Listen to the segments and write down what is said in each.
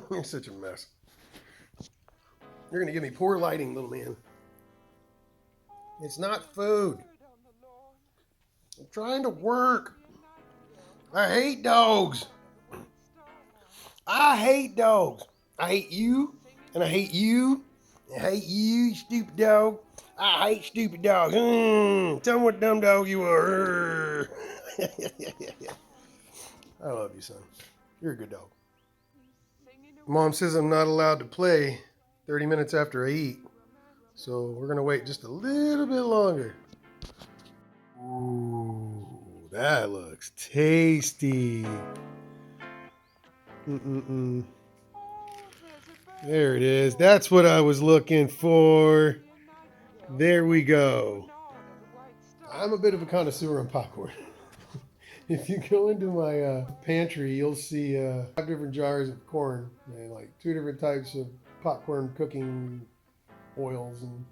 You're such a mess. You're gonna give me poor lighting, little man. It's not food. I'm trying to work. I hate dogs. I hate dogs. I hate you, and I hate you. I hate you, you stupid dog. I hate stupid dogs. Tell me what dumb dog you are. I love you, son. You're a good dog. Mom says I'm not allowed to play 30 minutes after I eat. So we're going to wait just a little bit longer. Ooh, that looks tasty. There it is. That's what I was looking for. There we go. I'm a bit of a connoisseur on popcorn. If you go into my pantry, you'll see 5 different jars of corn and like 2 different types of popcorn cooking oils and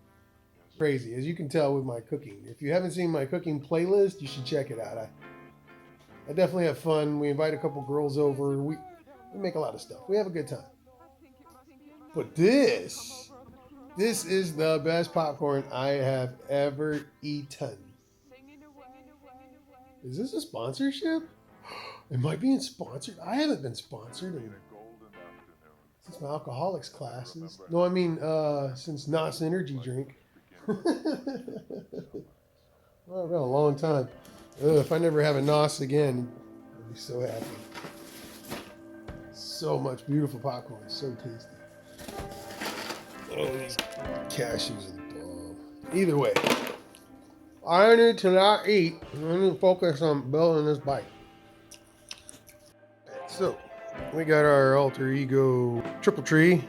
crazy, as you can tell with my cooking. If you haven't seen my cooking playlist, you should check it out. I definitely have fun. We invite a couple girls over. We make a lot of stuff. We have a good time. But this is the best popcorn I have ever eaten. Is this a sponsorship? Am I being sponsored? I haven't been sponsored since my alcoholics classes. No, I mean since NOS energy drink. Well, it's been a long time. If I never have a NOS again, I'll be so happy. So much beautiful popcorn. So tasty. Oh, these cashews are the bomb. Either way, I need to not eat. I need to focus on building this bike. So, we got our AlterE-Go triple tree,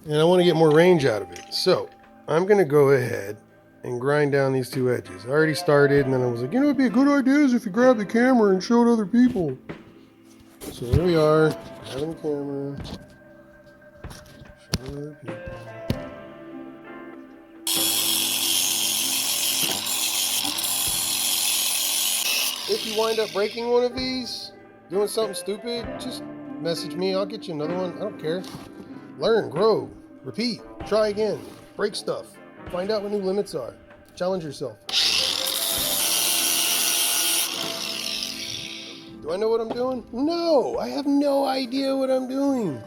and I want to get more range out of it. So, I'm going to go ahead and grind down these 2 edges. I already started, and then I was like, you know, it'd be a good idea if you grab the camera and show it to other people. So here we are, having the camera. Show other people. If you wind up breaking one of these, doing something stupid, just message me. I'll get you another one. I don't care. Learn, grow, repeat, try again, break stuff, find out what new limits are, challenge yourself. Do I know what I'm doing? No, I have no idea what I'm doing.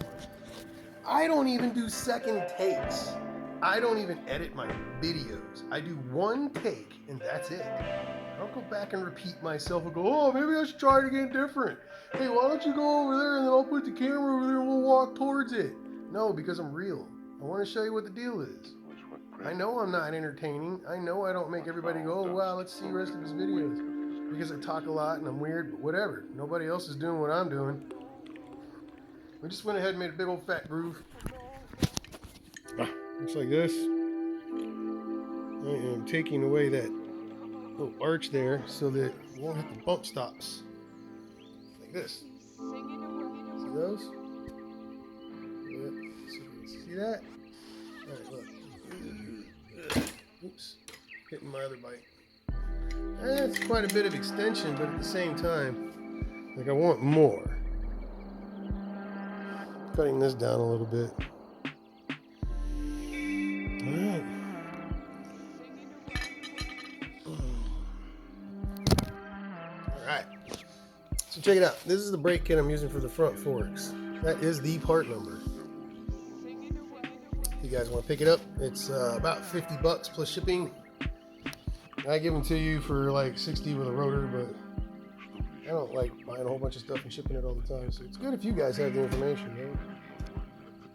I don't even do second takes. I don't even edit my videos. I do 1 take and that's it. I don't go back and repeat myself and go, oh, maybe I should try it again different. Hey, why don't you go over there and then I'll put the camera over there and we'll walk towards it. No, because I'm real. I want to show you what the deal is. I know I'm not entertaining. I know I don't make everybody go, oh, wow, let's see the rest of his videos. Because I talk a lot and I'm weird, but whatever. Nobody else is doing what I'm doing. We just went ahead and made a big old fat groove. Looks like this. I am taking away that little arch there so that it won't hit the bump stops. Like this. See those? See that? Alright, look. Oops. Hitting my other bike. That's quite a bit of extension, but at the same time, like I want more. Cutting this down a little bit. Alright. Alright. So check it out. This is the brake kit I'm using for the front forks. That is the part number. If you guys want to pick it up, it's about $50 plus shipping. I give them to you for like 60 with a rotor, but I don't like buying a whole bunch of stuff and shipping it all the time. So it's good if you guys have the information,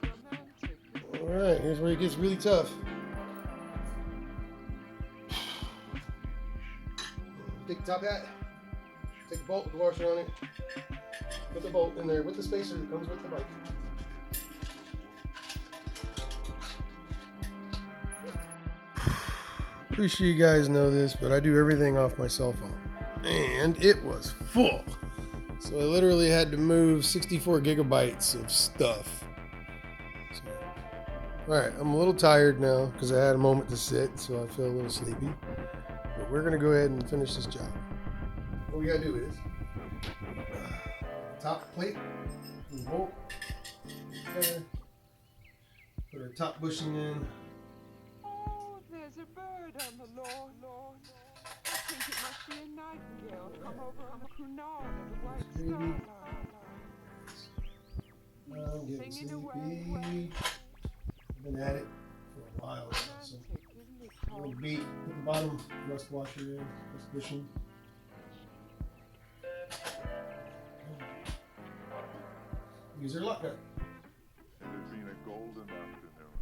right? Alright, here's where it gets really tough. Take the top hat, take the bolt with the washer on it, put the bolt in there with the spacer that comes with the bike. Pretty sure you guys know this, but I do everything off my cell phone. And it was full. So I literally had to move 64 gigabytes of stuff. So, alright, I'm a little tired now because I had a moment to sit, so I feel a little sleepy. But we're going to go ahead and finish this job. What we got to do is top plate, bolt, There. Put our top bushing in. Oh, there's a bird on the lawn. I think it must be a nightingale come over on the croupier of the white Gravy. starlight. I'm getting Singing sleepy. away. I've been at it for a while now, so I'm gonna beat put the bottom rust washer in, rust bushing. Use our lock nut. It had been a golden afternoon,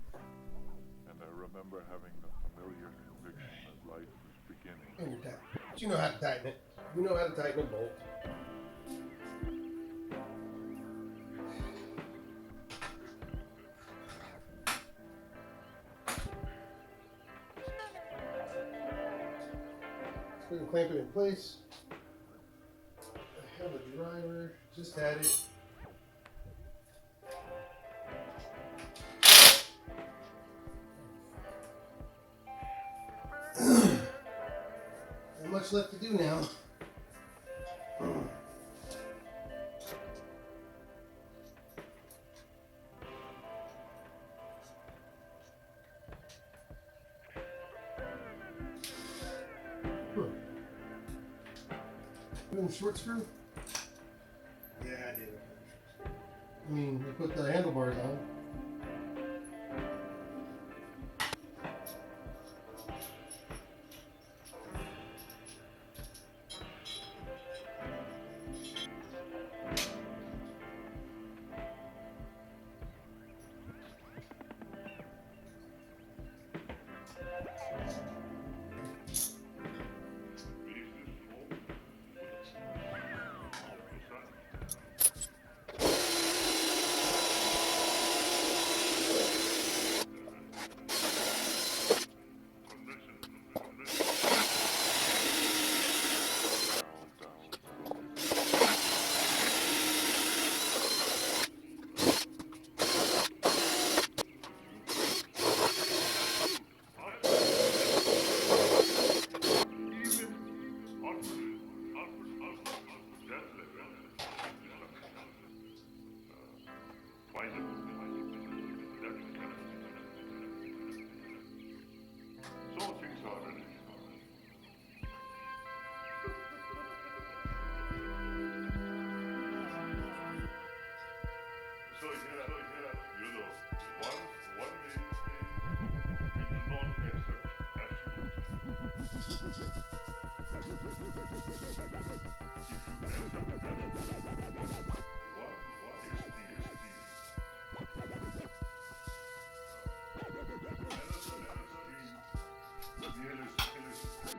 and I remember having the familiar conviction that life was beginning. And you're tight. But you know how to tighten it. You know how to tighten a bolt. We can clamp it in place. I have a driver, just had it. Not much left to do now. Put in the short screw? Yeah, I did. I mean, we put the handlebars on.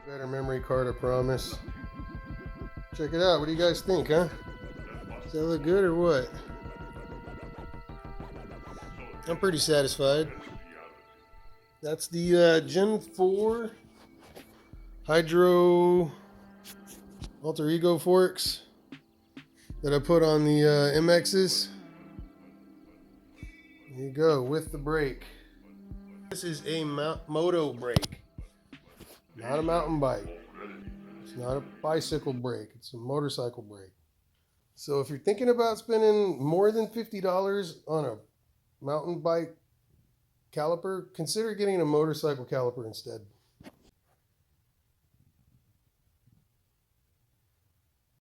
Better memory card, I promise. Check it out. What do you guys think, huh? Does that look good or what? I'm pretty satisfied. That's the Gen 4 Hydro AlterE-Go forks that I put on the MXs. There you go, with the brake. This is a moto brake. Not a mountain bike. It's not a bicycle brake. It's a motorcycle brake. So if you're thinking about spending more than $50 on a mountain bike caliper, consider getting a motorcycle caliper instead.